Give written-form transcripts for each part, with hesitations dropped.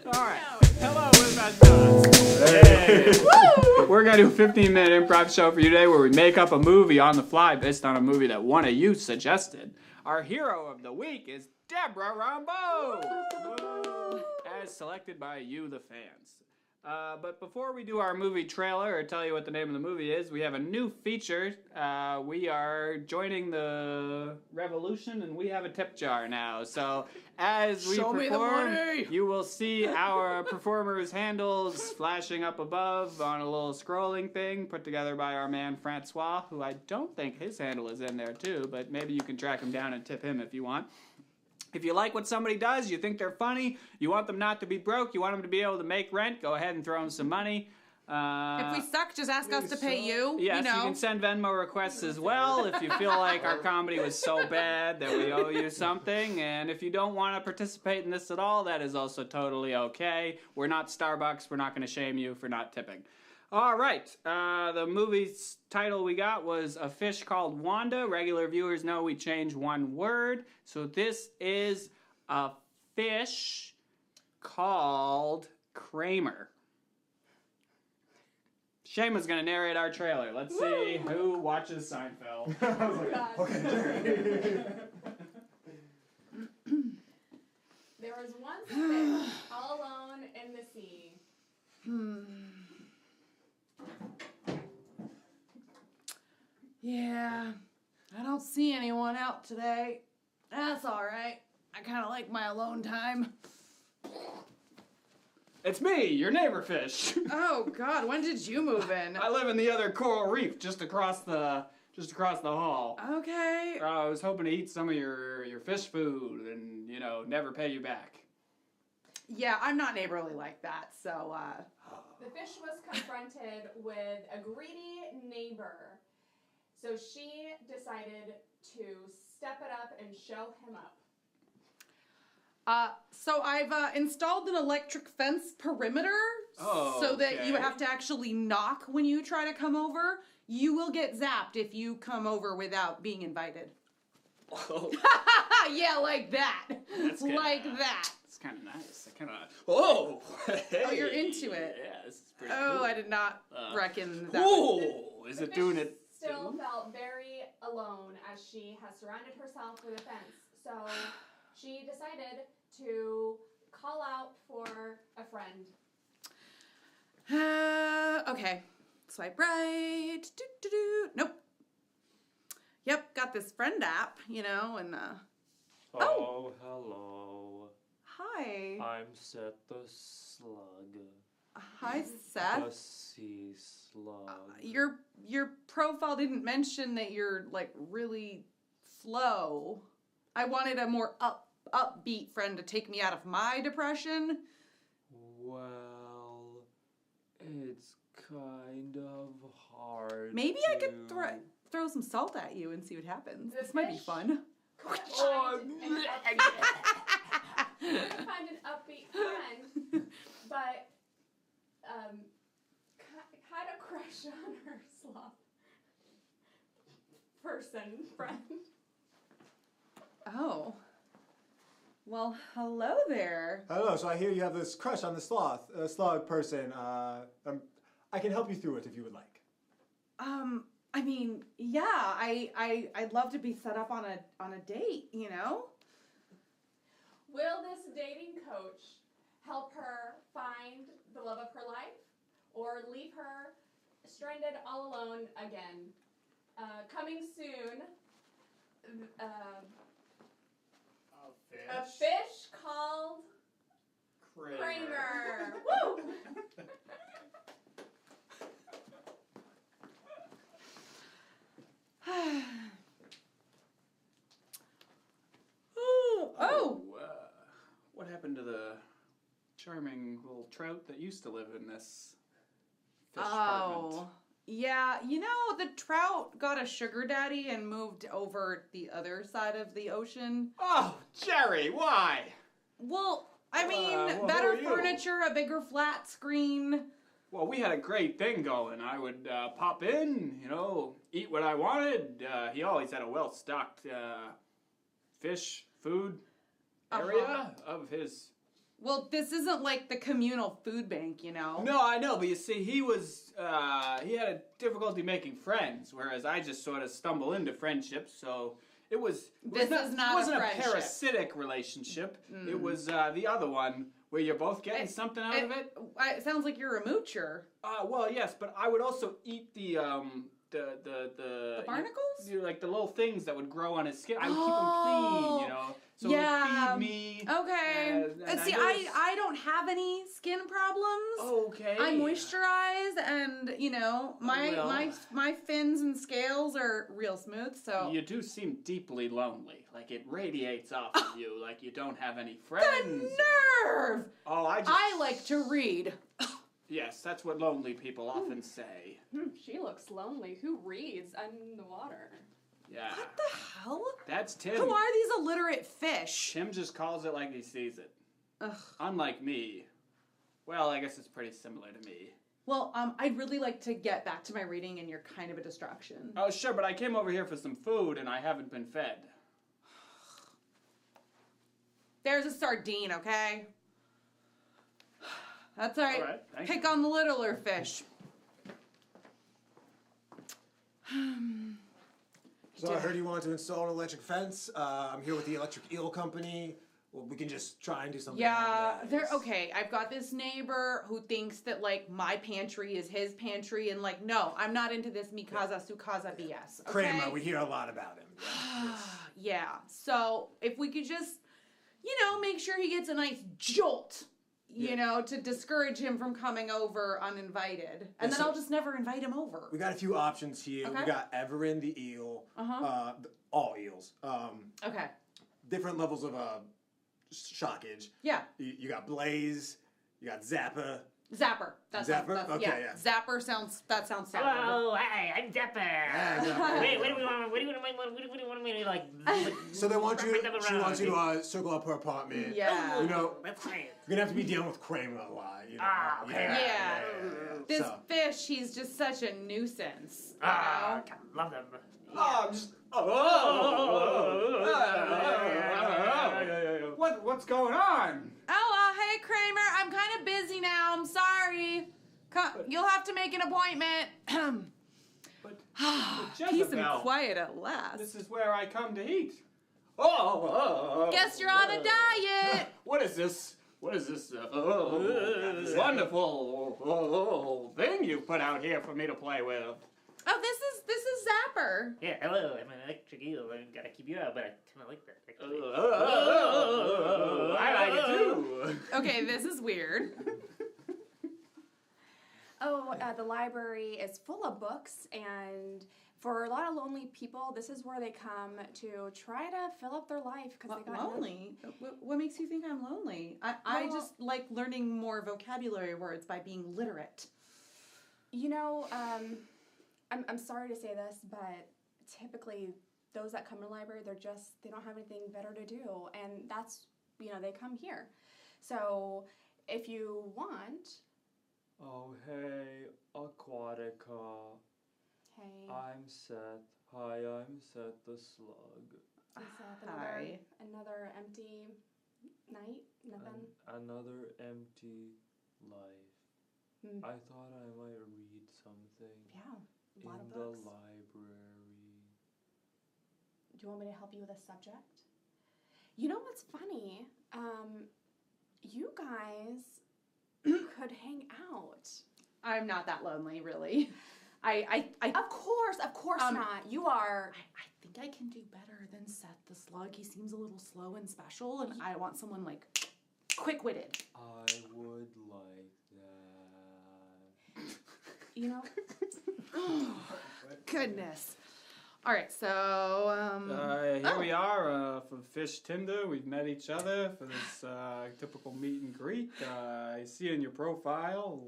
Alright. Hello, Hey. We're going to do a 15-minute improv show for you today where we make up a movie on the fly based on a movie that one of you suggested. Our hero of the week is Deborah Rambeau, as selected by you, the fans. But before we do our movie trailer or tell you what the name of the movie is, we have a new feature. We are joining the revolution, and we have a tip jar now. So as we perform, you will see our performers' handles flashing up above on a little scrolling thing put together by our man Francois, who I don't think his handle is in there too, but maybe you can track him down and tip him if you want. If you like what somebody does, you think they're funny, you want them not to be broke, you want them to be able to make rent, go ahead and throw them some money. If we suck, just ask us to pay you. Yes, you know. You can send Venmo requests as well if you feel like our comedy was so bad that we owe you something. And if you don't want to participate in this at all, that is also totally okay. We're not Starbucks. We're not going to shame you for not tipping. All right, the movie's title we got was A Fish Called Wanda. Regular viewers know we changed one word. So this is a fish called Kramer. Shayma's going to narrate our trailer. Let's see who watches Seinfeld. I was like, okay, Jerry. There was once a fish all alone in the sea. Yeah, I don't see anyone out today. That's all right. I kind of like my alone time. It's me, your neighbor fish. Oh God, when did you move in? I live in the other coral reef, just across the hall. Okay. I was hoping to eat some of your fish food and, never pay you back. Yeah, I'm not neighborly like that, so, The fish was confronted with a greedy neighbor, so she decided to step it up and show him up. So I've installed an electric fence perimeter so that you have to actually knock when you try to come over. You will get zapped if you come over without being invited. Oh. Yeah, like that. Like that. It's kind of nice. Oh, hey. Oh, you're into it. Yeah, this is pretty cool. Oh, I did not reckon that. Cool. Is it doing it? Still felt very alone as she has surrounded herself with a fence. So she decided to call out for a friend. Okay. Swipe right. Nope. Yep, got this friend app, and Oh, hello. Hi. I'm Seth the Slug. Hi, Seth. The sea slug. Your profile didn't mention that you're really slow. I wanted a more upbeat friend to take me out of my depression. Well, it's kind of hard. Maybe I could throw some salt at you and see what happens. This might be fun. Couldn't find an upbeat friend, but had a crush on her sloth friend. Oh. Well, hello there. Hello, so I hear you have this crush on the slug person. I can help you through it if you would like. I mean, yeah, I'd love to be set up on a date, Will this dating coach help her find the love of her life or leave her stranded all alone again? Coming soon, a fish called Kramer. Woo! What happened to the charming little trout that used to live in this fish apartment? Yeah, the trout got a sugar daddy and moved over the other side of the ocean. Oh, Jerry, why? Well, I mean, well, better who are you? furniture, a bigger flat screen. Well, we had a great thing going. I would pop in, eat what I wanted. He always had a well-stocked fish food area of his Well, this isn't like the communal food bank, you know? No, I know, but you see, he had a difficulty making friends, whereas I just sort of stumble into friendships, so it wasn't a friendship. parasitic relationship. It was the other one, where you're both getting something out of it. It sounds like you're a moocher. Well, yes, but I would also eat the barnacles? Like the little things that would grow on his skin. I would keep him clean, you know. So it would feed me. Okay. And See, I don't have any skin problems. Okay. I moisturize, and you know my fins and scales are real smooth. So you do seem deeply lonely. Like it radiates off of you. Like you don't have any friends. The nerve! Oh, I like to read. Yes, that's what lonely people often say. She looks lonely. Who reads underwater? Yeah. What the hell? That's Tim. Who are these illiterate fish? Tim just calls it like he sees it. Ugh. Unlike me. Well, I guess it's pretty similar to me. Well, I'd really like to get back to my reading, and you're kind of a distraction. Oh, sure, but I came over here for some food, and I haven't been fed. There's a sardine, okay? That's all right. All right, thank Pick you. on the littler fish. So I heard you wanted to install an electric fence. I'm here with the Electric Eel Company. Well, we can just try and do something. Yeah, they're okay. I've got this neighbor who thinks that like my pantry is his pantry, and like, no, I'm not into this Mikasa Sukasa BS. Okay? Kramer, we hear a lot about him. Yeah. Yeah. So if we could just, make sure he gets a nice jolt, to discourage him from coming over uninvited, and then I'll just never invite him over. We got a few options here. Okay. We got Everin the eel. All eels. Okay. Different levels of shockage. Yeah. You got Blaze. You got Zappa. Zapper. That's Zapper? Okay, yeah. Zapper sounds solid. Hello, hi, I'm Zapper. Yeah, exactly. Wait, what do you want me to like? So they want you. She wants you to circle up her apartment. Yeah. That's great. You're gonna have to be dealing with Kramer a lot. Ah, okay. Yeah. This So- fish, he's just such a nuisance. Ah, love them. What's going on? Oh, hey Kramer, I'm kind of busy now. I'm sorry. You'll have to make an appointment. But Peace and Jezebel, quiet at last. this is where I come to eat. Guess you're on a diet. What is this? What is this wonderful thing you put out here for me to play with? Oh, this is Zapper. Yeah, hello, I'm an electric eel. I gotta keep you out, but I kind of like that. Actually. I like it too. Okay, this is weird. The library is full of books, and for a lot of lonely people, this is where they come to try to fill up their life because they got Lonely? What makes you think I'm lonely? I just like learning more vocabulary words by being literate. I'm sorry to say this, but typically those that come to the library, they don't have anything better to do, and that's, they come here. So if you want... Oh, hey, Aquatica. Hey. I'm Seth. Hi, I'm Seth the Slug. Hi. Another empty night? Nothing? Another empty life. I thought I might read something. Yeah, a lot of in books. the library. Do you want me to help you with a subject? You know what's funny? You guys could hang out. I'm not that lonely, really. Of course not. You are. I think I can do better than Seth the Slug. He seems a little slow and special, and I want someone like quick-witted. I would like that. Goodness. All right, so Here we are for Fish Tinder. We've met each other for this typical meet and greet. I see in your profile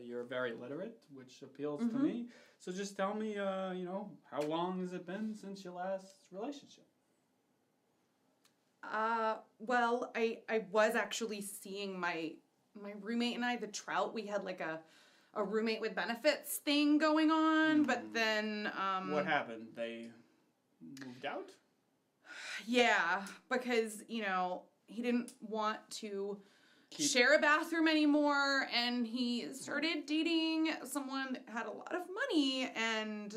you're very literate, which appeals to me. So just tell me, how long has it been since your last relationship? well, I was actually seeing my roommate and I, the Trout. We had like a roommate with benefits thing going on, but then What happened? They moved out? Yeah, because he didn't want to share a bathroom anymore, and he started dating someone that had a lot of money, and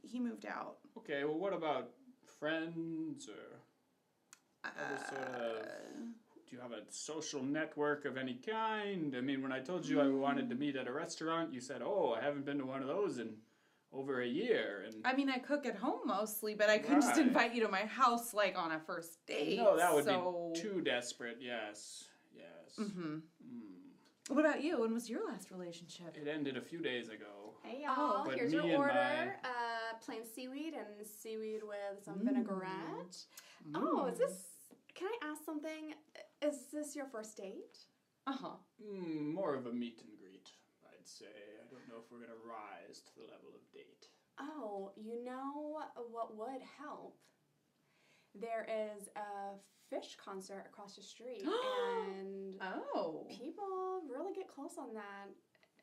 he moved out. Okay, well, what about friends or other sort of... Do you have a social network of any kind? I mean, when I told you I wanted to meet at a restaurant, you said, "Oh, I haven't been to one of those in over a year." And I mean, I cook at home mostly, but I couldn't just invite you to my house like on a first date. No, that would be too desperate. Yes. Mm-hmm. What about you? When was your last relationship? It ended a few days ago. Hey y'all, But here's your me and order. Plain seaweed and seaweed with some vinaigrette. Oh, can I ask something? Is this your first date? Uh-huh. More of a meet and greet, I'd say. I don't know if we're going to rise to the level of date. Oh, you know what would help? There is a fish concert across the street, and people really get close on that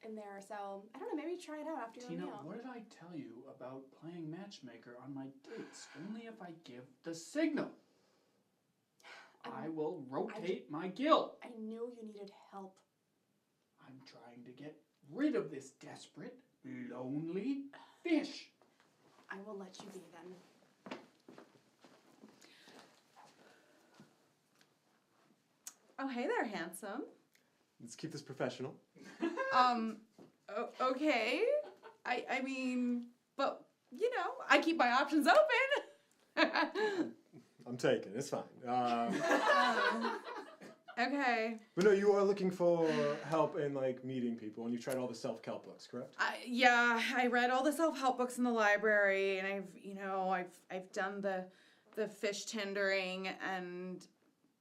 in there. So, I don't know, maybe try it out after your Tina, meal. what did I tell you about playing matchmaker on my dates? Only if I give the signal. I will rotate my gill. I knew you needed help. I'm trying to get rid of this desperate, lonely fish. I will let you be then. Oh, hey there, handsome. Let's keep this professional. Okay. I mean, but, you know, I keep my options open. I'm taken. It's fine. Okay. But no, you are looking for help in like meeting people, and you've tried all the self-help books, correct? I read all the self-help books in the library, and I've done the fish tendering, and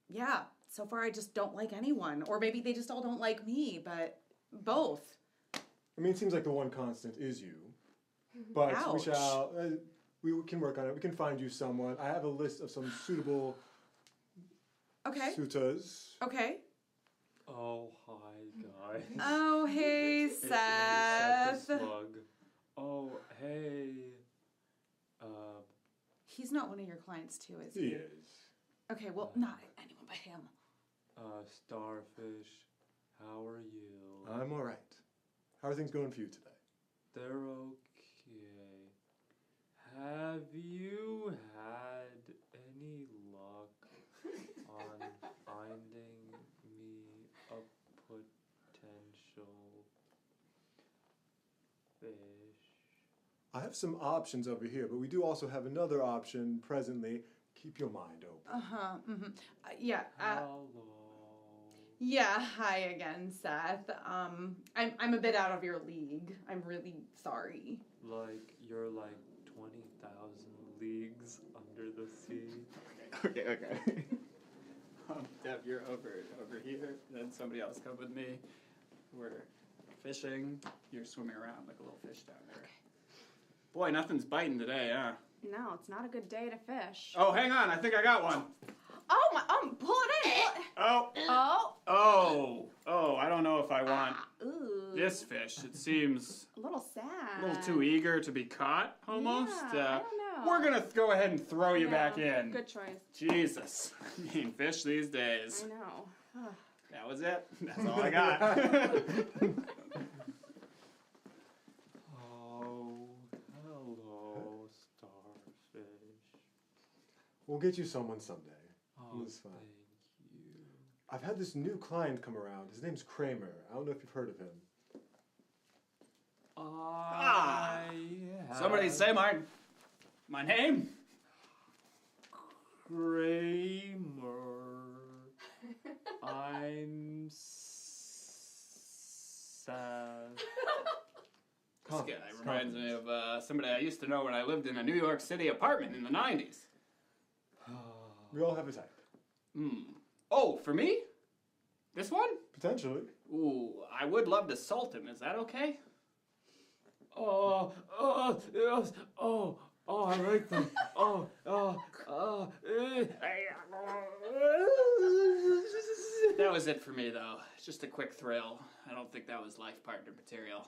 yeah, so far I just don't like anyone, or maybe they just all don't like me, but both. I mean, it seems like the one constant is you, but Ouch. we shall. We can work on it. We can find you someone. I have a list of some suitable suitors. Okay. Oh, hi, guys. Oh, hey, Seth. The slug. Oh, hey. He's not one of your clients, too, is He he? is. Okay, well, not anyone but him. Starfish, how are you? I'm all right. How are things going for you today? They're okay. Have you had any luck on finding me a potential fish? I have some options over here, but we do also have another option presently. Keep your mind open. Uh-huh, mm-hmm. Yeah, Hello. yeah, hi again, Seth. I'm a bit out of your league. I'm really sorry. Like, you're like 20,000 leagues under the sea. Okay. Deb, you're over here. Then somebody else come with me. We're fishing. You're swimming around like a little fish down there. Okay. Boy, nothing's biting today, huh? No, it's not a good day to fish. Oh, hang on. I think I got one. Oh, pull it in. Oh, I don't know if I want this fish. It seems a little sad. a little too eager to be caught, almost. Yeah, I don't know. We're going to go ahead and throw you back in. Good choice. Jesus. I mean, fish these days. I know. That was it. That's all I got. Oh, hello, starfish. We'll get you someone someday. Oh, It's fine. thank you. I've had this new client come around. His name's Kramer. I don't know if you've heard of him. Somebody say my name? Kramer. I'm sad. This guy reminds me of somebody I used to know when I lived in a New York City apartment in the 90s. We all have a type. Oh, for me? This one? Potentially. Ooh, I would love to salt him. Is that okay? Yes. I like them. That was it for me, though. Just a quick thrill. I don't think that was life partner material.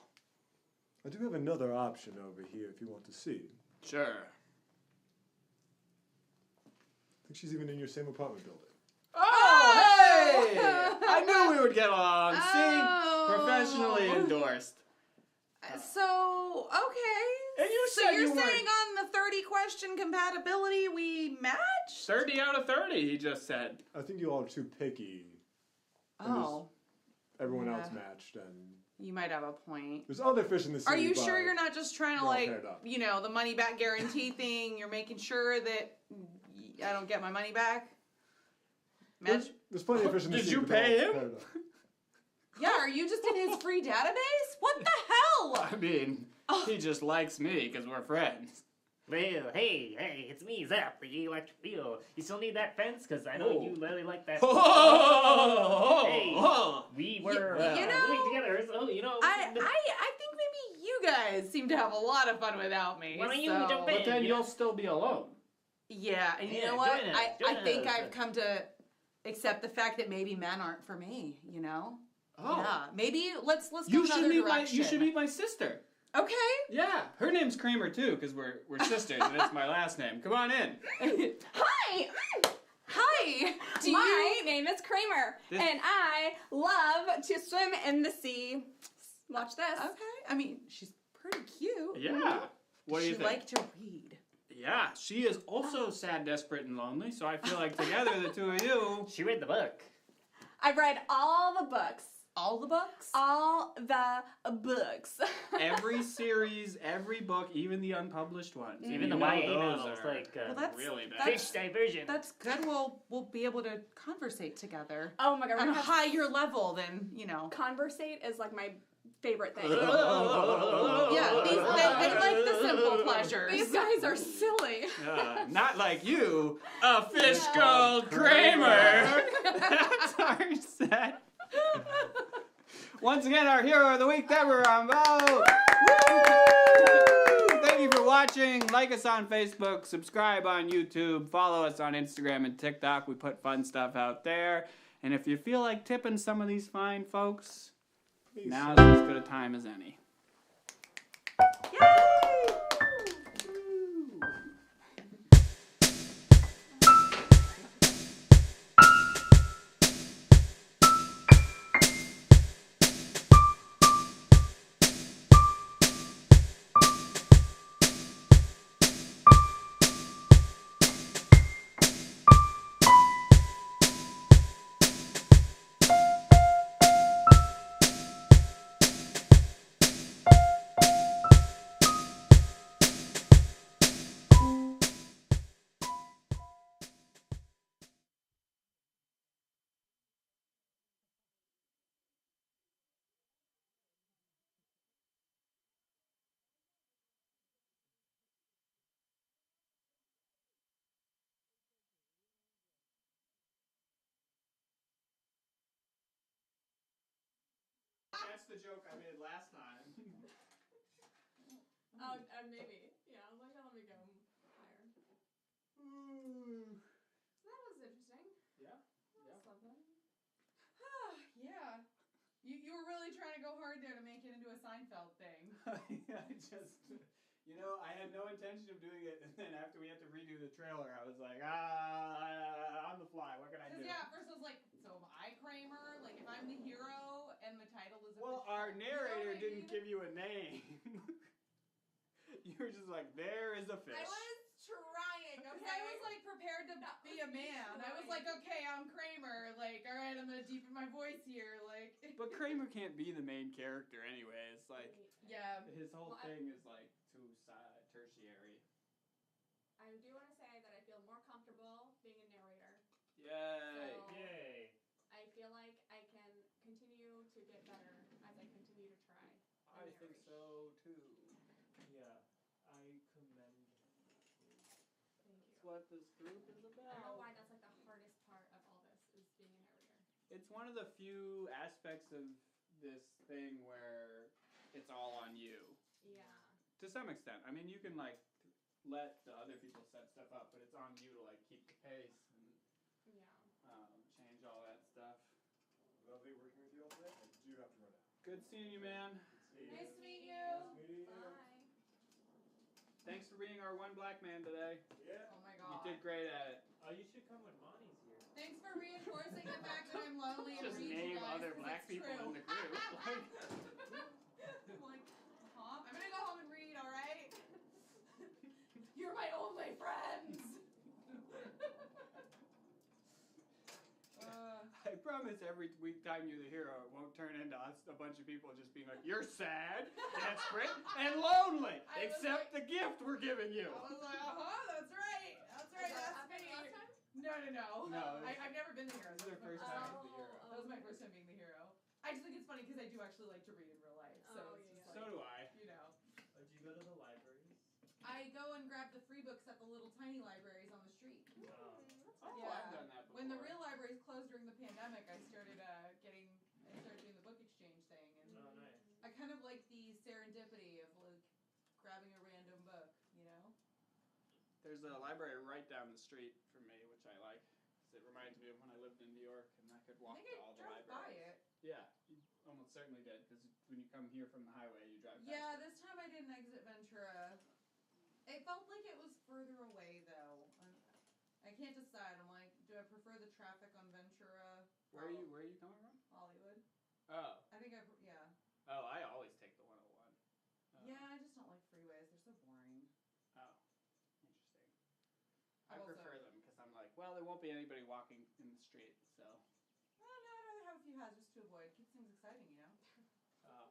I do have another option over here if you want to see. Sure. I think she's even in your same apartment building. Oh! hey! I knew we would get along. Oh. See? Professionally endorsed. So, okay. And you so said you're you weren't- saying on the 30 question compatibility we matched? 30 out of 30, he just said. I think you all are too picky. Oh, Everyone Yeah. else matched, and you might have a point. there's other fish in the sea. Are you but sure you're not just trying to, you're all like, paired up. you know, the money back guarantee thing? You're making sure that I don't get my money back? Match? There's plenty of fish in the Did sea. you but they're pay all him? paired up. Yeah, are you just in his free database? What the hell? I mean, he just likes me because we're friends. Well, hey, it's me, Zap, the electric eel. You still need that fence? Because I know Oh. you really like that. Oh, Hey. We were you know, living together, so, you know. I think maybe you guys seem to have a lot of fun without me. Why don't you so- jump in? But then you you'll know? still be alone. Yeah, and you Yeah, know what? join us, I join think us. I've come to accept the fact that maybe men aren't for me, you know? Oh. Yeah. Maybe let's go You another should meet direction. you should meet my sister. Okay. Yeah, her name's Kramer too, because we're sisters, and it's my last name. Come on in. Hi! Hi. Do My you name is Kramer, This- and I love to swim in the sea. Watch this. Okay. I mean, she's pretty cute. Yeah. What do you she think? like to read. Yeah, she is also sad, desperate, and lonely. So I feel like together, the two of you. She read the book. I've read all the books. All the books? All the books. Every series, every book, even the unpublished ones. Even the You know YA those novels, are like Well, that's really bad. that's- Fish Diversion. That's good. We'll be able to conversate together Oh my god, we're on a gonna have higher level than, you know. conversate is like my favorite thing. Yeah, they like the simple pleasures. These guys are silly. Not like you, a fish called Kramer. That's our set. Once again, our hero of the week, Deborah Rambo. Thank you for watching. Like us on Facebook, subscribe on YouTube, follow us on Instagram and TikTok. We put fun stuff out there. And if you feel like tipping some of these fine folks, Please. now's as good a time as any. That's the joke I made last time. Oh, maybe. Yeah, I was like, let me go higher. That was interesting. Yeah. That was something. Yeah. You were really trying to go hard there to make it into a Seinfeld thing. I just, you know, I had no intention of doing it, and then after we had to redo the trailer, I was like, on the fly, what can I do? Because, yeah, at first I was like, so am I Kramer? Like, if I'm the hero and the title is a Well, fictional our narrator hero, didn't maybe? give you a name. You were just like, there is a fish. I was trying, Because okay? I was like prepared to That be was a me man. I was trying. like, okay, I'm Kramer. Like, all right, I'm gonna deepen my voice here. Like, But Kramer can't be the main character anyway. It's like, yeah. his whole Well, thing is like too tertiary. I do want to say that I feel more comfortable being a narrator. Yay. So- Yay. I feel like I can continue to get better as I continue to try. I think so too. Yeah, I commend you. Thank That's you. what this group is I don't know about. why that's like the hardest part of all this is being a narrator. It's one of the few aspects of this thing where it's all on you. Yeah. To some extent. I mean, you can like let the other people set stuff up, but it's on you to like keep the pace and Yeah. change all that stuff. Lovely working with you all today. I do have to run out. Good seeing you, man. Nice to meet you. Bye. Thanks for being our one black man today. Yeah. Oh my You god. did great at it. You should come when Monty's here. Thanks for reinforcing the fact that I'm lonely and Just read you name guys, other 'cause black it's people true. in the group. I'm like, huh? I'm gonna go home and read, alright? You're my only friends! I promise every week time you're the hero, it won't turn into us, a bunch of people just being like, you're sad, desperate, and lonely, I was except the gift we're giving you. I was like, that's right. That's right, that's me. Last time? No. No, I've never been the hero. This is their That was first my- time as the hero. That was my first time being the hero. I just think it's funny because I do actually like to read in real life. So Oh, it's yeah, just So like, do I. you know. Oh, do you go to the libraries? I go and grab the free books at the little tiny libraries on the street. Oh. Oh, Yeah. I've done that before. When the real libraries closed during the pandemic, I started doing the book exchange thing, and Oh, nice. I kind of like the serendipity of like grabbing a random book, you know. There's a library right down the street from me, which I like, because it reminds me of when I lived in New York and I could I walk think to I all the drove by libraries. it. Yeah, you almost certainly did, because when you come here from the highway, you drive past Yeah, it. this time I didn't exit Ventura. It felt like it was further away though. I can't decide. I'm like, do I prefer the traffic on Ventura? Where are you coming from? Hollywood. Oh. Yeah. Oh, I always take the 101. Yeah, I just don't like freeways. They're so boring. Oh, interesting. I've I also- prefer them because I'm like, well, there won't be anybody walking in the street, so. Well, no, I'd rather have a few hazards to avoid. Keeps things exciting, you know. Well,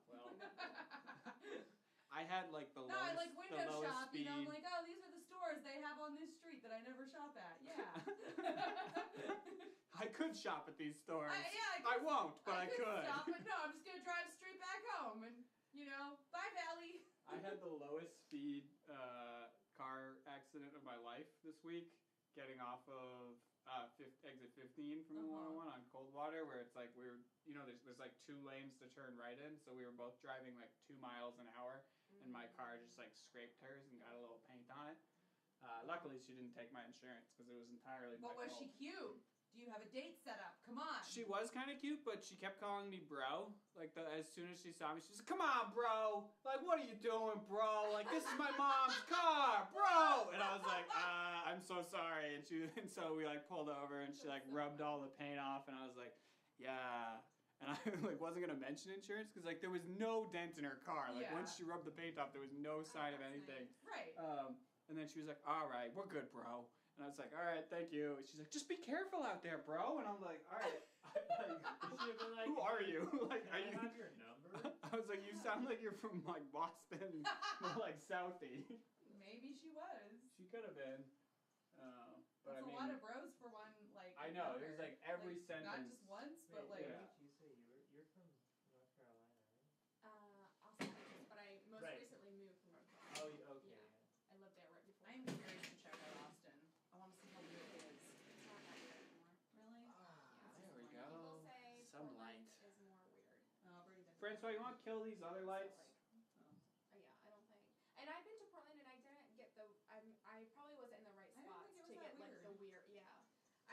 I had like the No, lowest, I like the window lowest shop. speed. You know, I'm like, oh, these are the stores they have on this street that I never shop at. Yeah. I could shop at these stores. I I won't, but I could could. stop, but no, I'm just gonna drive straight back home, and you know, bye, Valley. I had the lowest speed car accident of my life this week, getting off of exit 15 from the 101 on Coldwater, where it's like there's like 2 lanes to turn right in, so we were both driving like 2 miles an hour, and my car just like scraped hers and got a little paint on it. Luckily, she didn't take my insurance because it was entirely my But was fault. she cute? Do you have a date set up? Come on. She was kind of cute, but she kept calling me bro. Like, as soon as she saw me, she's like, come on, bro. Like, what are you doing, bro? Like, this is my mom's car, bro. And I was like, I'm so sorry. And so we, like, pulled over, and she, like, rubbed all the paint off, and I was like, yeah. And I, like, wasn't going to mention insurance, because, like, there was no dent in her car. Like, Yeah. once she rubbed the paint off, there was no sign of that's anything. Right. And then she was like, all right, we're good, bro. And I was like, all right, thank you. And she's like, just be careful out there, bro. And I'm like, all right. You should have been like, Who are you? Like, Can are I you? have your number? I was like, you sound like you're from like Boston, more like Southie. Maybe she was. She could have been. But That's I mean, a lot of bros for one, like. I know, it was encounter. like every Not sentence. just once, but Wait, like. yeah. what did you say? You're from North Carolina, right? Austin, but I most Right. recently moved from North Oh, Carolina. okay. Yeah. I lived there right before. I'm curious to check out Austin. I want to see how weird it is. It's not that weird anymore. Really? Yeah. There we People go. say Some Portland light. is more weird. Oh, Brady doesn't. Francois, you want to kill these other lights? Yeah, I don't think. And I've been to Portland and I didn't get the. I probably wasn't in the right I didn't spots think it to was get that like the weird. Yeah.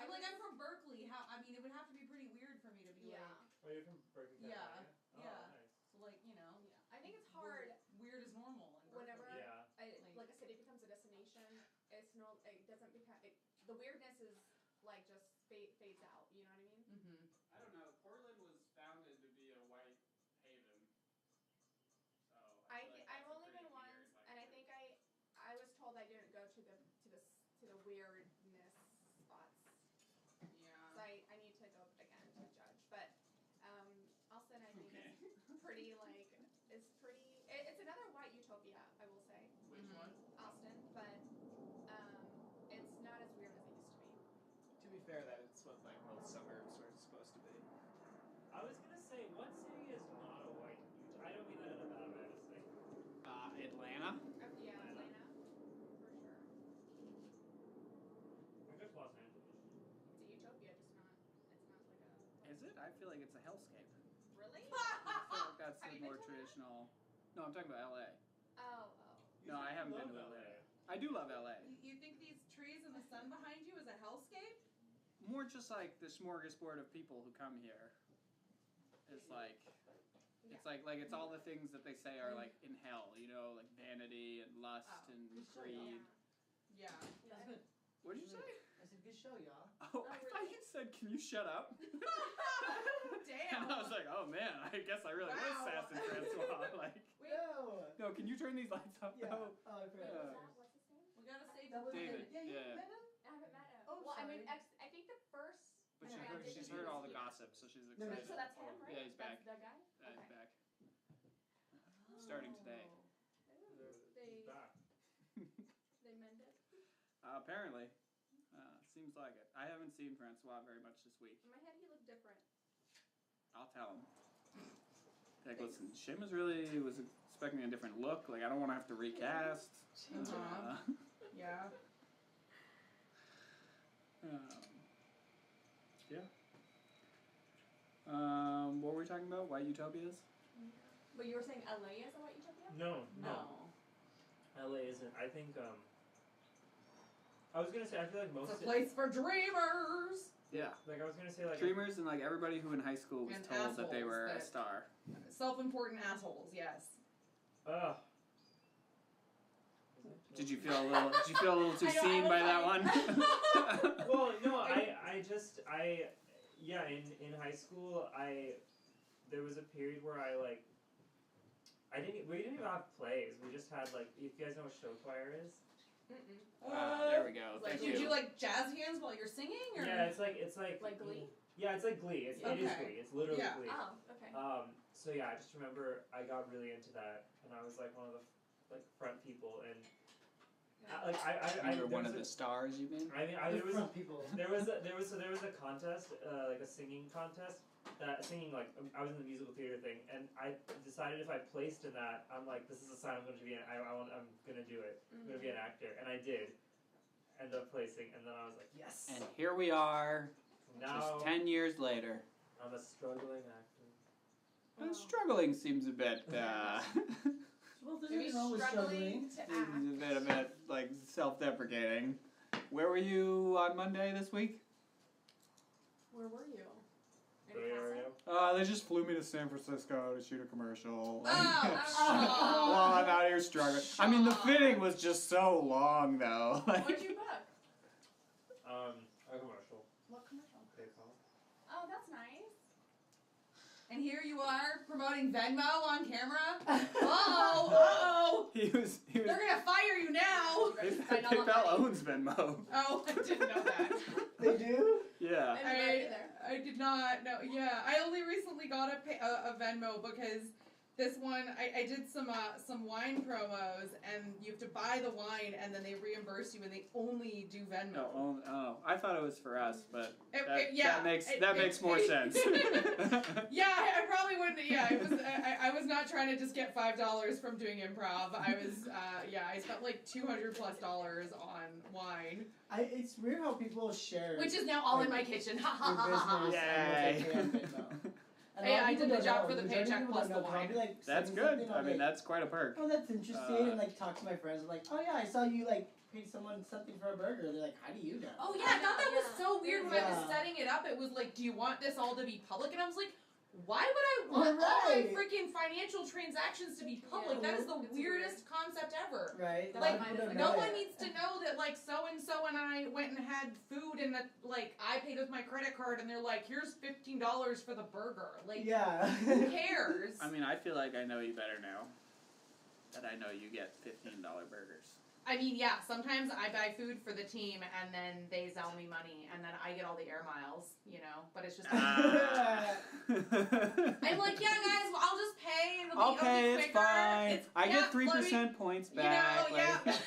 I'm like, I'm from Berkeley. How? I mean, it would have to be pretty weird for me to be Yeah. like. Oh, you're from Berkeley, Yeah, Carolina? Oh, yeah. nice. So like, you know. Yeah. I think it's hard Weird is normal. In Berkeley. whenever Yeah. like a city becomes a destination. It's no. It doesn't become. The weirdness is like just fades out. You know what I mean? Mm-hmm. I don't know. Portland was founded to be a white haven. So I've only been once, and I think I was told I didn't go to the weirdness spots. Yeah. So I need to go again to judge. But Austin, I think Okay. is pretty like it's another white utopia, I will say. Which one? Austin, but it's not as weird as it used to be. To be fair, that it's what like most suburbs were supposed to be. I was gonna say, what city is not a white utopia? I don't mean that in a bad way. I just think. Atlanta. Yeah, Atlanta, for sure. I guess Los Angeles. It's a utopia, just not. It's not like a. Is it? I feel like it's a hellscape. Really? I feel like that's Have the you been more to Atlanta? traditional. No, I'm talking about LA. Oh. No, I haven't been to Love LA. I do love LA. You think these trees and the sun behind you is a hellscape? More just like the smorgasbord of people who come here. It's like, it's like it's all the things that they say are like in hell, you know, like vanity and lust Oh, and just shut greed. Yeah. Yeah. What did you say? I said, a good show, y'all. Oh, I thought you said, "Can you shut up?" Damn. And I was like, "Oh man, I guess I really was Wow. sassing Francois." Like, No. no, can you turn these lights up Yeah. though? Oh, I forgot. Yeah. What's his name? We gotta say That was David. Yeah, you Yeah. met him? I haven't met him. Oh, well, I mean, sorry. I think the first. But Yeah. she's heard all the gossip, so she's No, excited. So that's him, right? Yeah, he's back. That's the guy. He's Okay. back. Starting today. They Back. they mended. Apparently. Seems like it. I haven't seen Francois very much this week. In my head, he looked different. I'll tell him. Like, listen, Seamus really was expecting a different look. Like, I don't want to have to recast. Yeah. Yeah. What were we talking about? Why utopias? But you were saying LA is a white utopia? No. LA isn't. I think I was gonna say I feel like most It's a place for dreamers. Yeah. like I was gonna say like Dreamers and like everybody who in high school was And told that they assholes were a that- star. Self-important assholes. Yes. Did you feel a little too I know, seen I by was that like- one? Well, no, yeah, in high school there was a period where we didn't even have plays. We just had like, if you guys know what show choir is. There we go. Like, Thank you you. do like jazz hands while you're singing, or Yeah, it's like Like Glee? Yeah, it's like Glee. It is Okay. Glee. It's literally Yeah. Glee. Oh, okay. So yeah, I just remember I got really into that, and I was like one of the front people, and I You were one there of the was stars, you mean? there was Front people. there was a contest, like a singing contest. Singing, like, I was in the musical theater thing, and I decided if I placed in that, I'm like, this is a sign I'm going to be I'm gonna do it. I'm gonna be an actor, and I did end up placing, and then I was like, yes. And here we are, Now just 10 years later. I'm a struggling actor. And struggling seems a bit, Well, there's maybe nothing wrong with struggling. struggling to act. a bit like self-deprecating. Where were you on Monday this week? Where were you? In Bay Area. Casa? They just flew me to San Francisco to shoot a commercial. Oh, While I'm out here struggling. I mean, the fitting was just so long, though. Like, What'd you book? A commercial. What commercial? PayPal. Oh, that's nice. And here you are promoting Venmo on camera. Oh, he was. they're gonna fire you now. PayPal owns Venmo. Oh, I didn't know that. They do? Yeah. I didn't know either. I did not know. Yeah, I only recently got a Venmo because this one I did some wine promos, and you have to buy the wine and then they reimburse you, and they only do Venmo. Oh, I thought it was for us, but Yeah, that makes more sense. Yeah, I probably wouldn't. Yeah, it was. I was not trying to just get $5 from doing improv. I was. I spent like $200+ on wine, It's weird how people share which is now all in my kitchen. Ha ha your ha ha. business and what they pay on PayPal. And a Hey, lot of I people did the don't job know. for the Majority of paycheck people plus don't the know. I'll be, wine. like, That's saying good. something, I I'll be mean, like, that's quite a perk. oh, that's interesting, and like talk to my friends. I'm like, oh yeah, I saw you like paid someone something for a burger. They're like, how do you know? Oh yeah, I thought that was Yeah. so weird when I was Yeah. setting it up. It was like, do you want this all to be public? And I was like, why would I want all my Right. freaking financial transactions to be public? Yeah. That is the It's weirdest concept ever. Right? A lot Like, of people don't no know one it. needs to know that, like, so-and-so and I went and had food and that, like, I paid with my credit card and they're like, here's $15 for the burger. Like, Yeah. who cares? I mean, I feel like I know you better now. That I know you get $15 burgers. I mean, yeah, sometimes I buy food for the team and then they sell me money and then I get all the air miles, you know, but it's just... Ah. I'm like, yeah, guys, well, I'll just pay. It'll I'll be pay, quicker. it's fine. I yeah, get 3% let me- points You know, back. yeah. like-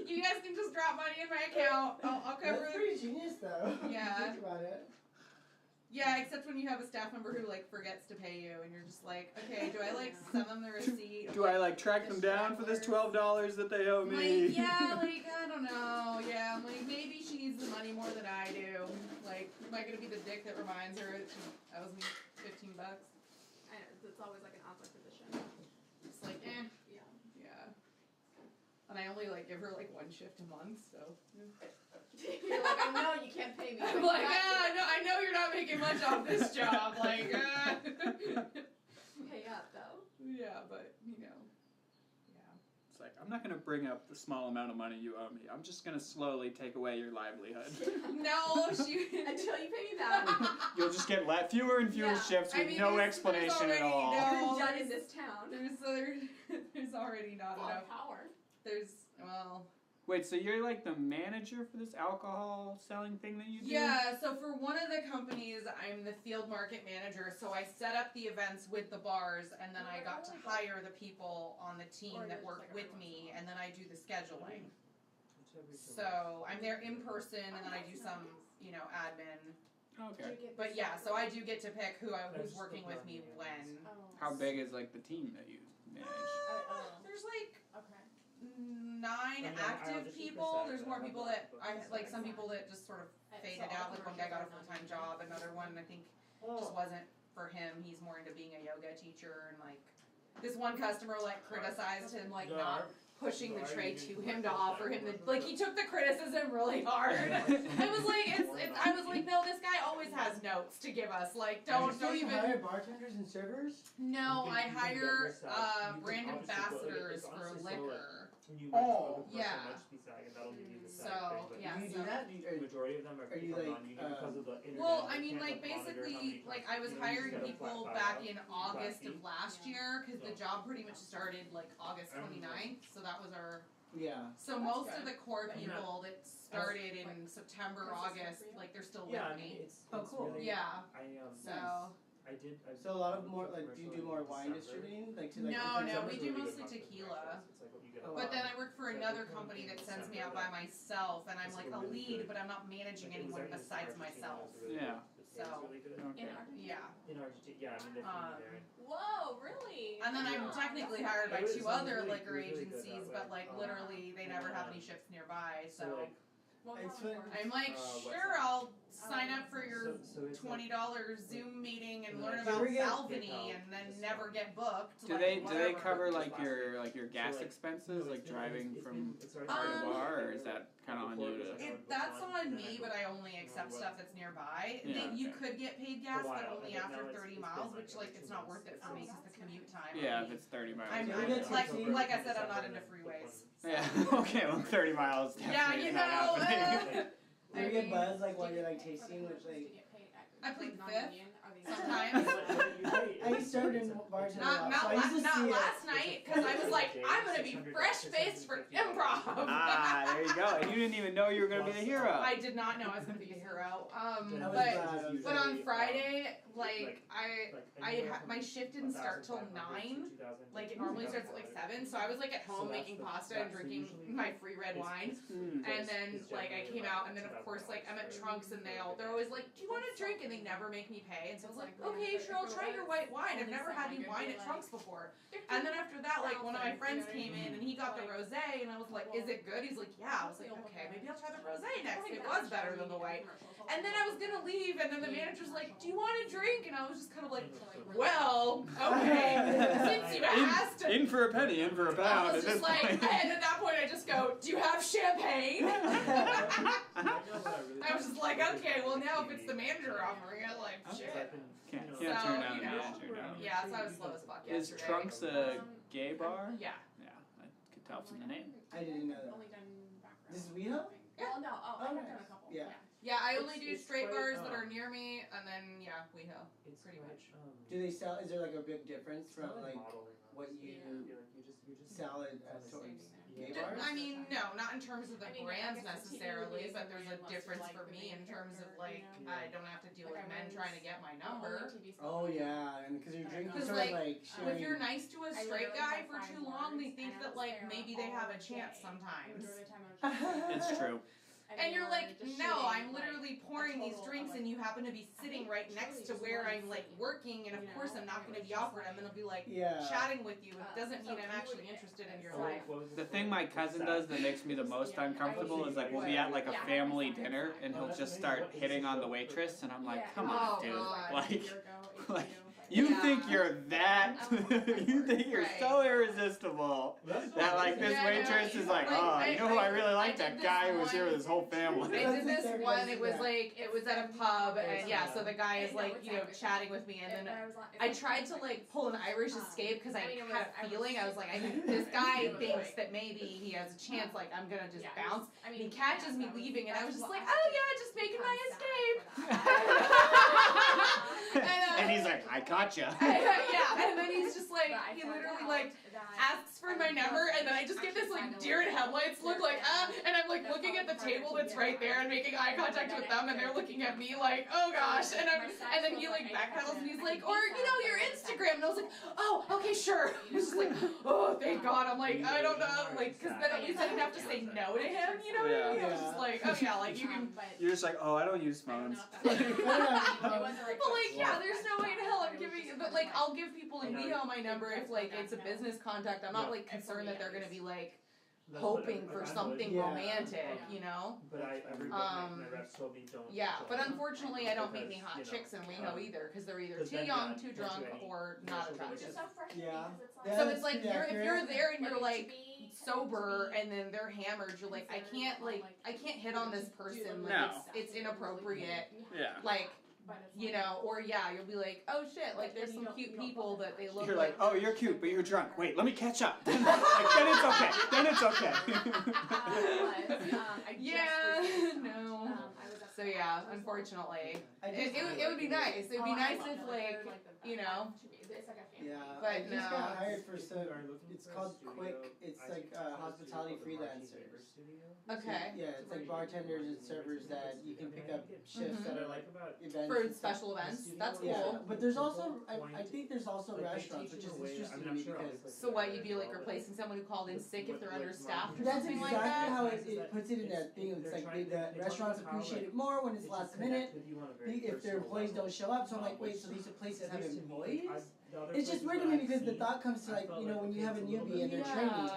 You guys can just drop money in my account. I'll cover That's it. pretty genius, though. Yeah. Think about it. Yeah, except when you have a staff member who, like, forgets to pay you and you're just like, okay, do I, like, send them the receipt? Do I, like, track them down for this $12 that they owe me? Like, yeah, like, I don't know. Yeah, I'm like, maybe she needs the money more than I do. Like, am I gonna be the dick that reminds her that she owes me $15? I know, it's always like an awkward position. Just like, eh. Yeah. Yeah. And I only, like, give her, like, one shift a month, so. You're like, I know you can't pay me. I'm like, I know you're not making much off this job. Like, Pay up though. yeah, but, you know. Yeah. It's like, I'm not going to bring up the small amount of money you owe me. I'm just going to slowly take away your livelihood. No, she. Until you pay me back. You'll just get fewer and fewer Yeah. shifts with no there's explanation at already all. no- You're done in this town. There's already not Well, enough. power. Well. Wait, so you're like the manager for this alcohol selling thing that you do? Yeah, so for one of the companies, I'm the field market manager, so I set up the events with the bars, and then I got to hire the people on the team that work with me, and then I do the scheduling. So I'm there in person, and then I do some, admin. Okay. But yeah, so I do get to pick who's working with me when. How big is like the team that you manage? There's like Okay. 9 active people. There's more people that some people that just sort of faded out. Like one guy got a full-time job, another one I think just wasn't for him. He's more into being a yoga teacher, and like this one customer like criticized him like not pushing the tray to him to offer him he took the criticism really hard. I was like, no, this guy always has notes to give us. Like, don't you even. hire bartenders and servers? No, You I can hire get yourself- brand you can obviously go- ambassadors it's for honestly so, liquor. When you Oh, yeah. that'll give you the So, side thing, but yeah, Do you so- do that? the majority of them are you become like, non-union because of the internet. Well, I You mean, can't, like, monitor how basically, many like, times- I was you know, you hiring just gotta people flat back out. in August of fee. last year, because the So- job pretty much started, like, August 29th, so that was our. Yeah. So That's most good. of the core But you're people that started in September, consistent August, for you? like, they're still Yeah, I with mean, me. it's Oh, cool. really, Yeah, I did. So a lot of more like, do you do more wine distributing, like to like? No, different no, we centers? do mostly tequila. Oh, But wow. then I work for another company that sends me out by myself, and I'm like a lead, but I'm not managing anyone besides myself. Yeah. So, Okay. In Argentina. yeah. In Argentina, yeah, I mean, they're Um, there. Whoa, really? And then I'm technically hired by It was- 2 it was other really- liquor it was really good agencies, that but way. like literally they never have any shifts nearby, so like, What It's kind of fun. I'm like, what's sure, that? I'll sign up for your so it's $20 Zoom meeting and and learn like- about Do we get- Salvini and then never get booked. Do like, they whatever. cover like your gas So, like, expenses, no, like it's been- driving it's from been- it's already bar to started. bar, or is that kind of on you to? That's on me, but I only accept stuff that's nearby. Yeah, You okay. could get paid gas, A while, but only but after now 30 it's miles, been which like like every it's 2 not months. worth it for me because the commute time. Yeah, if it's 30 miles. I'm So yeah. you get like tipsy? like I said, I'm not into freeways. Yeah. Okay. Well, 30 miles. Yeah, Definitely you is not know. happening. Do you get buzzed like while you're like tasting, which like? I plead the non-union? Sometimes. I started in bartending a lot, Not so I used to not see it. last night because I was like, I'm gonna be fresh faced for improv. Ah, there you go. And you didn't even know you were gonna be the hero. I did not know I was gonna be a hero. I was But glad. but on Friday, like my shift didn't start till 9. Like it normally starts at like 7, so I was like at home making pasta and drinking my free red wine. Mm. And then like I came out, and then of course like I'm at Trunks, and they're always like, do you want a drink? And they never make me pay. And so I was like, okay, sure, I'll try your white wine. I've never had any wine at Trunks before. And then after that, like one of my friends came in and he got the rosé, and I was like, is it good? He's like, yeah. I was like, okay, maybe I'll try the rosé next. It was better than the white. And then I was gonna leave, and then the manager's like, do you want a drink? And I was just kind of like, well, okay, since you asked. In for a penny, in for a I pound. was At this just like, point. and at that point I just go, do you have champagne? I was just like, okay, well now if it's the manager offering it, like, shit. Can't So, turn down you the know, manager down. Yeah, so I was slow as fuck Is yesterday. Trunks a gay bar? Yeah. Yeah, I could tell from the name. I didn't know that. Only done background. This is WeHo? Well, no. Oh, I have nice. done a couple. Yeah. Yeah, I only do It's straight quite, bars that are near me, and then, yeah, WeHo. It's Pretty much. Do they sell? Is there like a big difference from like what you you just sell at kinda towards Yeah. gay bars? I mean, no, not in terms of the I mean, I brands guess the TV necessarily, movies but and there's a brand must difference like for the me main in terms of character, like, you know? I don't have to deal Like, with I men was trying to get my Only number. TV stuff. Oh yeah, and because you're drinking Because, sort of like, like If sharing. you're nice to a I straight literally guy had for 5 too long, they words, think and I that was like there maybe they have a all chance day. sometimes. Majority of the time I was just It's true. And you're like, just no, shooting, I'm like, literally pouring these total of, drinks like, and you happen to be sitting right truly next to just where one I'm like city, working, and of you course know? I'm not It going to was be just awkward. I'm like- going to be like Yeah. chatting with you. It doesn't so mean I'm you actually would- interested in your so life. The thing my cousin does that makes me the most Yeah, uncomfortable is like we'll be at like a Yeah. family dinner and he'll just start hitting on the waitress, and I'm like, Yeah. come on, Oh, dude. God. Like, A year ago, like, HBO, you Yeah. think you're that? Oh, you think you're right. so Well, irresistible. That's That like this Yeah, waitress no, is like, like, oh, I- you know who I really I like? did That this guy who was here one- with his whole family. I did this That's one. It was yeah. like it was at a pub, and yeah. So the guy is like, you know, chatting with me, and then I tried to like pull an Irish escape because I had a feeling. I was like, this guy thinks that maybe he has a chance. Like I'm gonna just bounce. And he catches me leaving, and I was just like, oh yeah, just making my escape. And he's like, I caught you. Yeah, and then he's just like, he literally like asks for my number, and then I just get this like deer in headlights look, like and I'm like looking at the table that's right there and making eye contact with them, and they're looking at me like, oh gosh, and then he like backpedals and he's like, or you know, your Instagram, and I was like, oh, okay, sure. He was just like, oh, thank God. I'm like, I don't know, like, because then at least I didn't have to say no to him, you know what I mean? I was just like, oh yeah, like you can. You're just like, oh, I don't use phones. But like, yeah, there's no way in hell I'm giving. But like, I'll give people in WeHo my number if like it's a business contact. I'm not like concerned that they're gonna be like hoping for something romantic, you know. But my reps told me don't. Yeah, don't. but unfortunately, I don't meet any hot Because, you know, chicks in WeHo either, because they're either because too then young, not too into drunk, any or not social attractive. relationships. Yeah. So it's like if you're there and you're to like me, sober and then they're hammered, you're like, I can't hit on this person. Like No. it's inappropriate. Yeah. Like, you know, or yeah, you'll be like, oh shit, like there's some cute people, but they look You're like, oh, you're cute, but you're drunk. Wait, let me catch up. Then it's okay. Then it's okay. yeah, no. So yeah, unfortunately, it would be nice. It would be nice if like, you know. Yeah, But I just no. got hired for some. It's called Quick. It's like hospitality freelancers. Okay. Yeah, it's like bartenders and servers that you can pick up shifts that are like events. For and stuff. special events, that's Yeah, cool. but there's also I think there's also restaurants, which is interesting to me because So what, you'd be like replacing someone who called in sick if they're understaffed or that's something exactly like that? how it puts it in that thing. It's like the restaurants appreciate it more when it's last minute. If their employees don't show up, so I'm like, wait, so these places have employees? It's just weird to me because the thought comes to like, you know, when you have a newbie and they're training,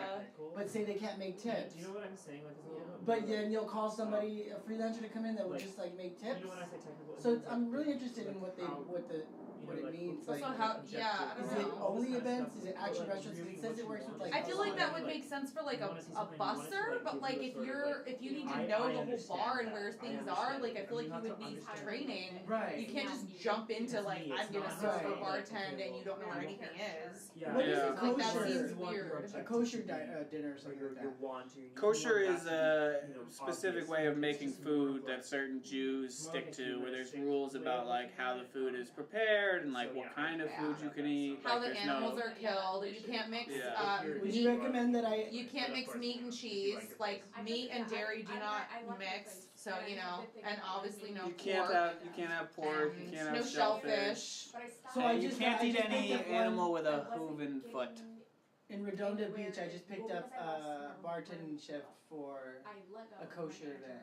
but say they can't make tips. Do you know what I'm saying? Like, it's a little bit But then you'll call somebody, a freelancer, to come in that will just like make tips. You know when I say technical, So I'm really interested in what it means. Like, So how, yeah, I is don't it know. only events? Is it actual restaurants? Because it says it works with like. I feel like that would make sense for like a busser, but like if you need to know the whole bar and where things are, like I feel like you would need training. Right. You can't just jump into like I'm gonna serve or bartend and you don't know where anything is. What is Yeah. a Like that kosher? seems weird. A kosher dinner or something like that. Kosher is a specific way of making food that certain Jews stick to, where there's rules about like how the food is prepared and like what kind of food you can eat. How Like, the there's animals no, are killed. You can't mix Yeah. Would you meat. recommend that I? You can't mix meat and cheese. Like meat and dairy do not mix. So you know, and obviously no you can't pork. have pork. You and can't no have shellfish. So And I you just can't I eat just any picked up animal one with a hooven foot. in Redondo Beach. I just picked up a bartending shift for a kosher event.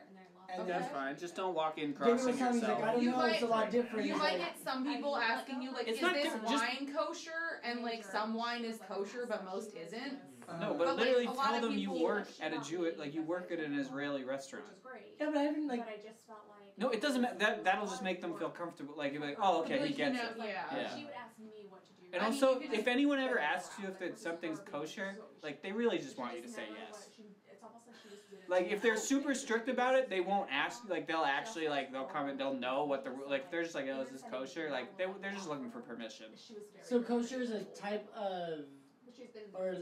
And That's fine. Just don't walk in David crossing was telling me, he's like, I yourself. don't You know, might- it's a lot different. You He's might like, get some people asking you like, It's is not this different, just- wine kosher? And like some wine is kosher, but most isn't. No, But, but like, literally a lot tell of them you people- work at a Jew, like you work at an Israeli restaurant. yeah, but I haven't like. No, it doesn't matter. That'll just make them feel comfortable. Like you're like, oh, okay, Like, he gets you know, it. yeah. Yeah. She would ask me what to do. And I mean, also, you could if just- anyone ever asks you if something's kosher, like they really just want you to say yes. Like if they're super strict about it, they won't ask. Like they'll actually like they'll come and they'll know what the like. If they're just like, oh, is this kosher? Like they're just looking for permission. So kosher is a type of, or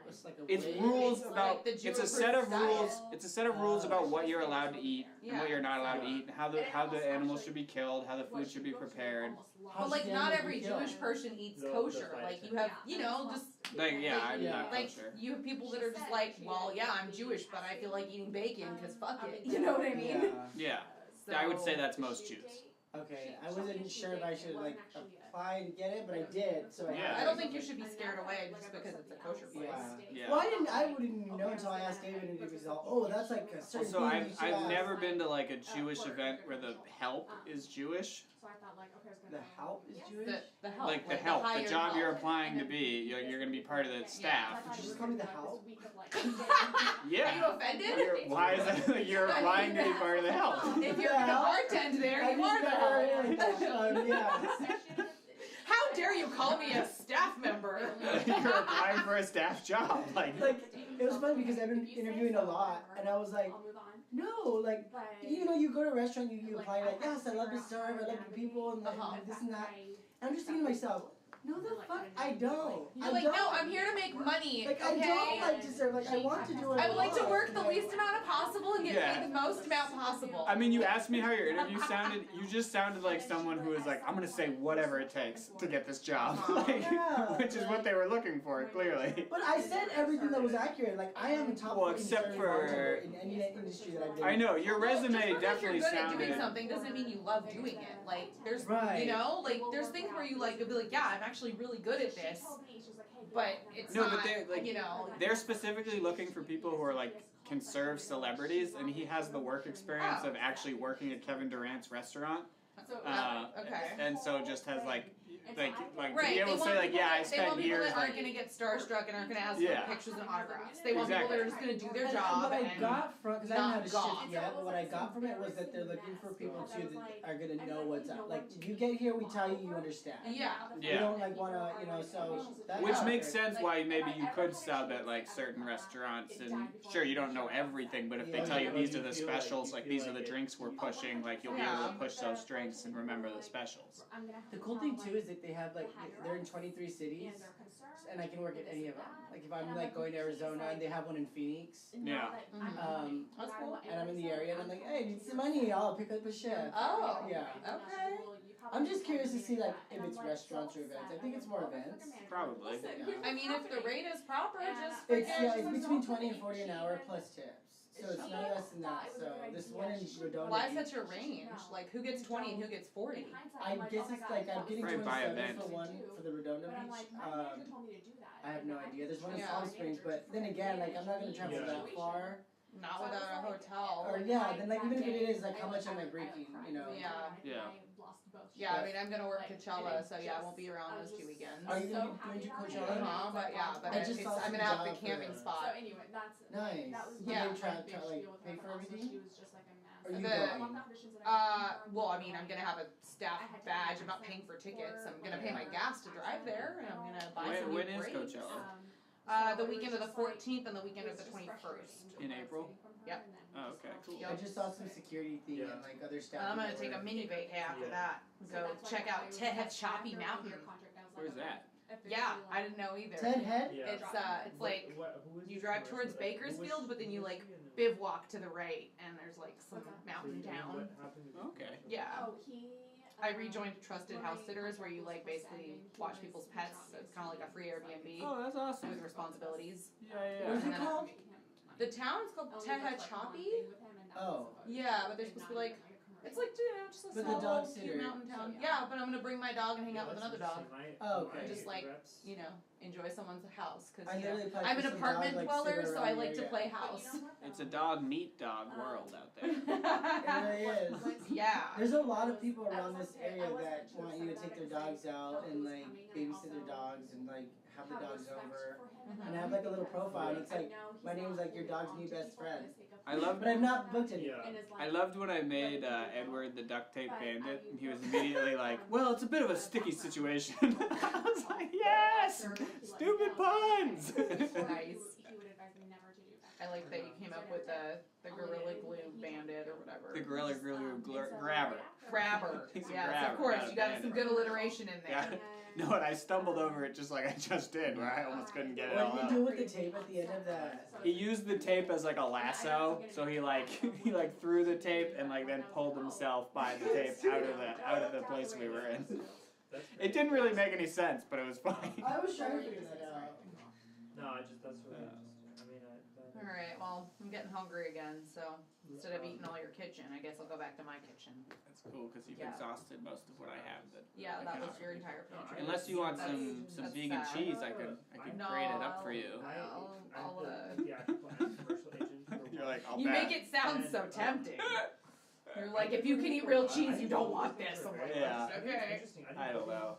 it's like a It's way? rules It's about. like the It's a Jewish set of diet. rules. It's a set of rules about what you're allowed to eat and Yeah. what you're not allowed to eat, and how the animals should be killed, how the food should be prepared. How's But like the not animal every killed? Jewish person eats The kosher. fried Like you chicken. have, you know, just Like yeah, I'm Yeah. not like kosher. you have people that are just like, well, yeah, I'm Jewish, but I feel like eating bacon because fuck it. You know what I mean? Yeah. Yeah, I would say So- that's most Jews. Okay, I wasn't sure if I should like apply and get it, but I did. So Yeah. I don't think you should be scared away just because it's a kosher place. Yeah. Yeah. Well, I wouldn't even know until I asked David, and he was all, "Oh, that's like a certain Also, thing you should I've ask." never been to like a Jewish event where the help is Jewish. The help is Jewish. The help, Like the help, the hired job you're help. applying to be, you're gonna be part of the staff. Did you just call me the help? Are you Yeah. offended? Why is that? You're applying to be part of the help. If you're gonna bartend there, you are the help. Yeah. How dare you call me a staff member. You're applying for a staff job. Like it was fun because I've been interviewing a lot, and I was like, no, like, you know, you go to a restaurant, you apply, like, yes, I love to serve, I love the people, and this and that. And I'm just thinking to myself, no, the fuck, I don't. You're like, no, I'm here to make money. Like, okay? I don't like to serve. Like, I want to do it. I would like to work the least amount of possible and get paid the most amount possible. I mean, you asked me how your interview sounded. You just sounded like someone who is like, I'm gonna say whatever it takes to get this job, like, which is what they were looking for, clearly. But I said everything that was accurate. Like, I am a top except for in any industry that I've been. I know your resume definitely Just because you're good sounded. at doing something doesn't mean you love doing it. Like, there's, Right. you know, like there's things where you like, you'll be like, yeah, I'm actually really good at this, but it's No, not, but they're like, you know. they're specifically looking for people who are like can serve celebrities, and he has the work experience of actually working at Kevin Durant's restaurant. Okay. And so just has like to Right, be able they to say want like, people yeah, I that- they spent want people years that aren't like. going to get starstruck and aren't going to ask Yeah. for pictures and autographs. They want people that are just going to do their And job what I and got from, because I haven't had a not shift yet, but what I got from it was that they're looking for people too that are gonna know what's up. Like, you get here, we tell you, you understand. yeah. You Yeah. don't like wanna, you know, so that Which helped. makes sense why maybe you could sub at like certain restaurants, and sure you don't know everything, but if they tell you these are the specials, like these are the drinks we're pushing, like you'll be able to push those drinks and remember the specials. The cool thing too is that they have like they're in 23 cities, and I can work at any of them. Like if I'm like going to Arizona and they have one in Phoenix, Yeah. That's cool. and I'm in the area and I'm like, hey, need some money? I'll pick up a chef. Oh. Yeah. Okay. I'm just curious to see like if it's restaurants or events. I think it's more events. Probably. I mean, if the rate is proper, just It's freaking. it's between 20 and 40 an hour plus tips. So it's no less than that. So this one in Redona. Why is such a range? Like, who gets 20 and who gets 40? I guess it's like I'm getting Right, by 27 event. for one for the Redona beach. I have no idea. There's one in Yeah. Palm Springs, but then again, like I'm not gonna travel that far. Not without a hotel. Or yeah, then like even if it is, like how much am I breaking? You know. Yeah. Yeah. Yeah, I mean, I'm gonna work Coachella, so yeah, I won't be around those 2 weekends. Are you gonna be going to Coachella? But yeah, but I just it's, saw I'm some gonna have the job for camping that. spot. Nice. Yeah. Did they try like pay for everything? Or you The- going? Well, I mean, I'm gonna have a staff badge. I'm not paying for tickets. I'm gonna pay my gas to drive there, and I'm gonna buy some new When is brakes. Coachella? The weekend of the 14th and the weekend of the 21st. In April? Yep. Oh, okay, cool. I just saw some security thing and like other staff. And I'm gonna people take a were- mini vacay after that. Go check out Ted Choppy Mountain. Where's that? Yeah, I didn't know either. Ted Head? It's like you drive towards Bakersfield, but then you like bivouac to the right, and there's like some mountain town. Okay. Yeah. I rejoined Trusted House Sitters, where you like basically watch people's pets. So it's kind of like a free Airbnb Oh, that's awesome. with responsibilities. Yeah, What is yeah. it called? The town is called Choppy. Oh. Yeah, but they're supposed to be like, it's like, you know, just a But the small dog little cute sitter. mountain town. Yeah, but I'm gonna bring my dog and hang out with another dog. Oh, okay. Just like, you know, enjoy someone's house. I Cause you know, literally applied I'm for an some apartment dog, like, dweller, sitter so I around like the to area. play house. It's a dog meat dog world out there. It really is. Yeah. There's a lot of people around this area that want you to take their dogs out and like babysit their dogs and like have the dogs over and have like a little profile. And it's like my name's like your dog's new best friend. I loved But I've not booked any. I loved when I made Edward the duct tape bandit, and he was immediately like, "Well, it's a bit of a sticky situation." I was like, "Yes, stupid puns." Nice. I like that you came up with the Gorilla Glue Bandit or whatever. The Gorilla Glue grabber. Grabber. He's a Yes, grabber, of course. not a You got bandit. some good alliteration in there. Yeah. No, and I stumbled over it just like I just did, where I almost couldn't get it all What did out. you do with the tape at the end of that? He used the tape as like a lasso, so he like threw the tape and like then pulled himself by the tape out of the place we were in. It didn't really make any sense, but it was funny. I was trying to figure that out. No, I just that's what All right. Well, I'm getting hungry again, so instead of eating all your kitchen, I guess I'll go back to my kitchen. That's cool because you've Yeah. exhausted most of what I have. Yeah, I that can was offer. your entire pantry. Unless you want some That's vegan sad. cheese, I could No, grate it up for you. I'll You're like, I'll You bet. make it sound so tempting. You're like, if you can eat real cheese, you don't want this. I'm like, Yeah. okay. I don't know.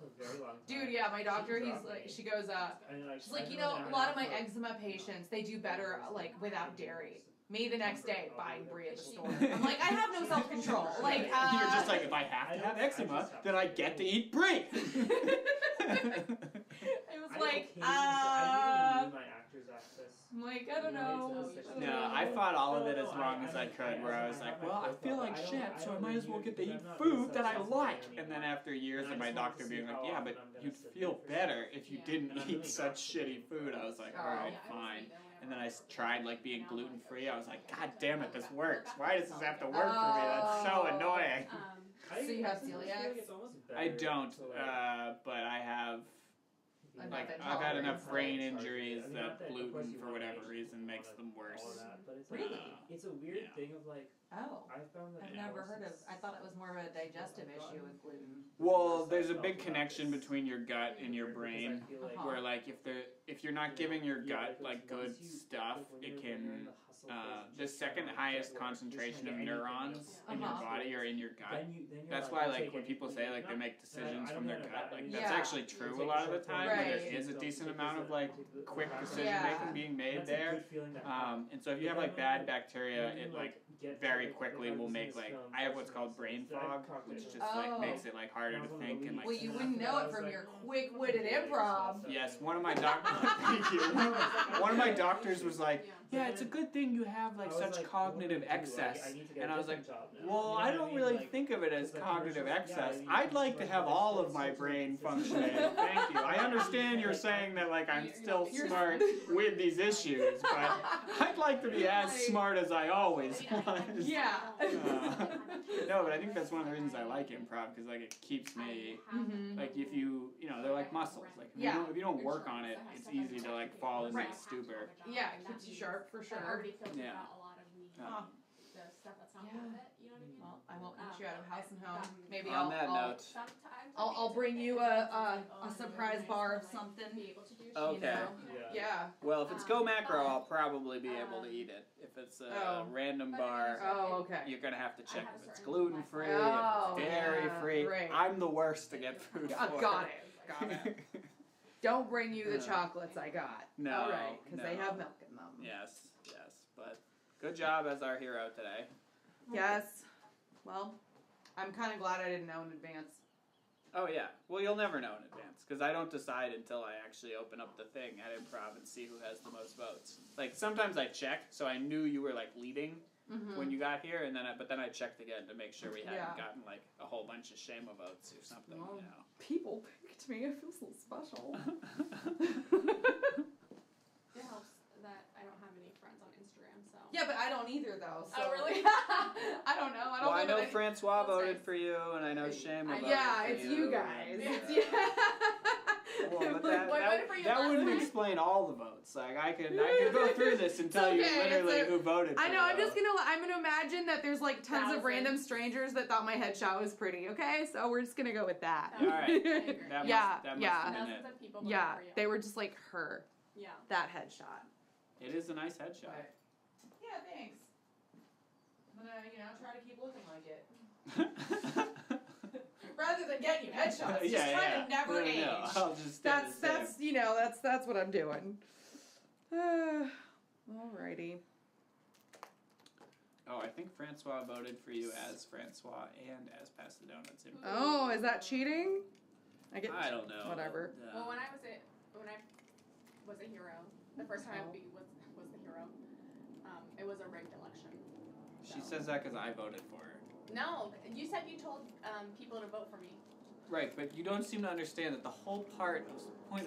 Dude, yeah, my doctor, he's like, she's like, you know, a lot of my eczema patients, they do better, like, without dairy. Me the next day buying brie at the store. I'm like, I have no self-control. Like, You're just like, if I have to have eczema, then I get to eat brie. It was like, I didn't even need my actor's access. I'm like, I don't know. No, I fought all of it as long as I could, where I was like, well, I feel like shit, so I might as well get to eat food that I like. And then after years of my doctor being like, yeah, but you'd feel better if you didn't eat such shitty food, I was like, alright, fine. And then I tried like being gluten-free. I was like, God damn it, this works. Why does this have to work for me? That's so annoying. So you have celiac? I don't, but I have, like, I've had enough brain injuries that gluten, for whatever reason, makes them worse. Really? It's a weird thing of like, Oh. I found that I've never heard of, I thought it was more of a digestive issue with gluten. Well, there's a big connection between your gut and your brain, where like if you're not giving your gut like good stuff, it can the second highest concentration of neurons in your body are in your gut. That's why like when people say like they make decisions from their gut, like that's actually true a lot of the time. Where there is a decent amount of like quick decision making being made there. And so if you have like bad bacteria, it like very quickly will make like I have what's called brain fog, which just like makes it like harder to think and like. Well, you wouldn't know it from your quick-witted improv. Yes, one of my thank you. One of my doctors was like, yeah, it's a good thing you have like such cognitive excess. And I was like, well, I don't really think of it as cognitive excess. I'd like to have all of my brain functioning. Thank you. I understand you're saying that like I'm still smart with these issues, but I'd like to be as smart as I always was. Yeah. No, but I think that's one of the reasons I like improv, because like it keeps me like if you know they're like muscles. Like if you don't work on it, it's easy to like fall into a stupor. Yeah, it keeps you sharp for sure. Yeah. The stuff that's not worth it, you know what I mean? Well, I won't put you out of house and home. Maybe On that note. I'll bring you a surprise bar of something. Okay. You know? Yeah. Well, if it's Go Macro, I'll probably be able to eat it. If it's a random bar, okay. you're gonna have to check if it's gluten free, Oh, if it's dairy free. right. I'm the worst to get food for. Got it. Don't bring you the chocolates I got. No. All right, because they no. have milk in them. Yes, but good job as our hero today. Yes. Well, I'm kind of glad I didn't know in advance. Oh yeah. Well, you'll never know in advance, because I don't decide until I actually open up the thing at improv and see who has the most votes. Like sometimes I check, so I knew you were like leading when you got here, and then I checked again to make sure we hadn't gotten like a whole bunch of shame votes or something. Well, you know. People picked me. I feel so special. It helps that I don't have any friends on Instagram, so. Yeah, but I don't either though. So. Oh, really? I don't know. Well, I know Francois voted for you, and I know Shame voted yeah, for it's you guys. Yeah. It's Well, but Like, that wouldn't explain all the votes. Like I could go through this and tell you literally who voted. I for know. you. I'm gonna imagine that there's like tons of random strangers that thought my headshot was pretty. Okay, so we're just gonna go with that. All right. That must have been it. Yeah, they were just like her. Yeah. That headshot. It is a nice headshot. Right. Yeah, thanks. I'm gonna try to keep looking like it. Rather than getting you headshots, just try to never age. No, I'll just stay That's the same. that's what I'm doing. Alrighty. Oh, I think Francois voted for you as Francois and as Pass the Donuts. Oh, is that cheating? I don't know. Whatever. Well, when I was a hero, the first time I was the hero, it was a rigged election. She says that because I voted for her. No, you said you told people to vote for me. Right, but you don't seem to understand that the whole point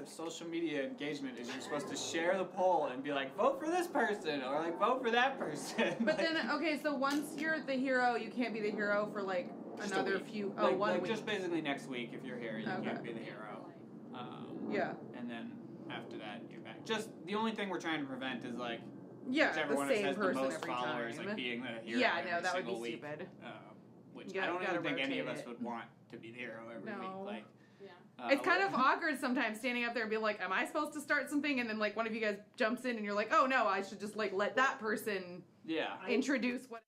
of social media engagement is you're supposed to share the poll and be like, vote for this person, or like, vote for that person. But then, okay, so once you're the hero, you can't be the hero for like another few, one week. Just basically next week, if you're here, you can't be the hero. Yeah. And then after that, you're back. Just, the only thing we're trying to prevent is like, yeah, whichever the one same has the person most every followers, time. like being the hero Yeah, every no, that would single be week. stupid. Which You I don't even think any of rotate us would want to be the hero every week. Like, it's kind of awkward sometimes standing up there and being like, am I supposed to start something? And then like one of you guys jumps in and you're like, oh no, I should just like let that person introduce what.